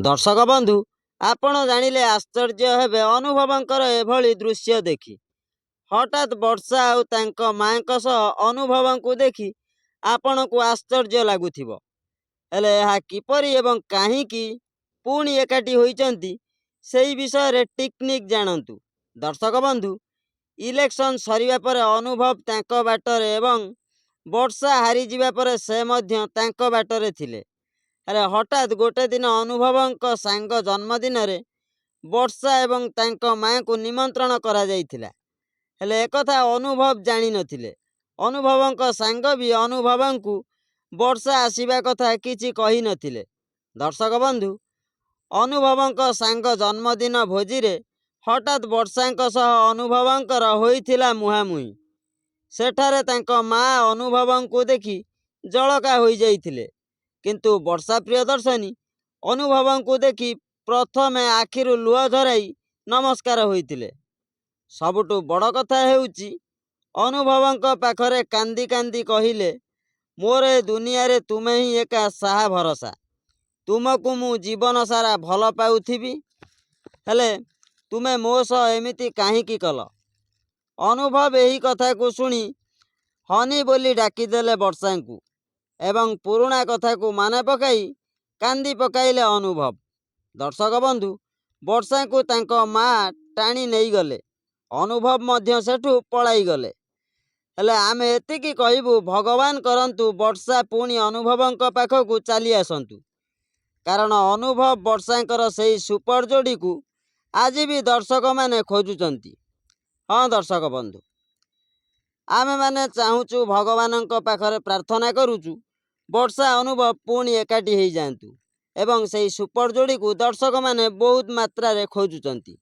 दर्शक बंधु आपण जानिले आश्चर्य हेबे अनुभवंकर एभली दृश्य देखि हठात वर्षा आउ तांको मांक सह अनुभवं को देखि आपण को आश्चर्य लागुथिबो। हेले एहा किपरि एवं काहींकि पुणी एकाठी होइचंती सेही विषय रे टेक्निक जानंतु। दर्शक बंधु इलेक्शन सरिबा परे अनुभव तांको बाटरे एवं वर्षा हारी जिबा परे से मध्य तांको बाटरे थिले। अरे हठात गोटे दिन अनुभवंक सांग जन्मदिन रे वर्षा एवं तांको मां को निमंत्रण करा जाइथिला। हेले एकथा अनुभव जानी नथिले। अनुभवंक सांग भी अनुभवंकु वर्षा आसीबा कथा किछि कहि नथिले। दर्शक बंधु अनुभवंक सांग जन्मदिन भोजी रे हठात वर्षांक सह अनुभवंकर होइथिला मुहामुही। सेठारे तांको मां अनुभवंकु देखि जळका होई जाइथिले। किंतु वर्षा प्रियदर्शनी अनुभवंकु देखि प्रथमे आखिरु लुह झराई नमस्कार होइथिले। सबुठु बड़ कथा हेउची अनुभवंक पाखरे कांदी कांदी कहिले, मोर ए दुनिया रे तुमे ही एका साहा भरोसा। तुमको मु जीवन सारा भल पाउथिबी, हेले तुमे मो सह एमिति काहींकी कल। अनुभव एही कथा को सुनी हनी बोली डाकिदेले वर्षांकु एवं पुराणा कथा को माने पकाई कांदी पकाइले अनुभव। दर्शक बंधु वर्षा को तांको मां टाणी नहीं गले, अनुभव मध्य सेठू पलाई गले। हेले आमे एतिकी कहिबु भगवान करंतु वर्षा पुणी अनुभवंक पाखकु चली आसंतु, कारण अनुभव वर्षांकर सेही सुपर जोड़ी को आज भी दर्शक माने खोजुचंती। हाँ दर्शक बंधु आमे माने चाहूचु भगवानंक पाखरे प्रार्थना करूचु वर्षा अनुभव पुणी एकाठी हो जातु एवं से सुपर जोड़ी को दर्शक माने बहुत मात्रा रे खोजुचंती।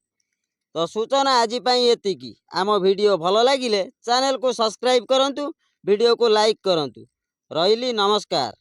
तो सूचना आज एतिकी। आम वीडियो भल लगिले चैनल को सब्सक्राइब करंतु, वीडियो को लाइक करंतु। रहिली नमस्कार।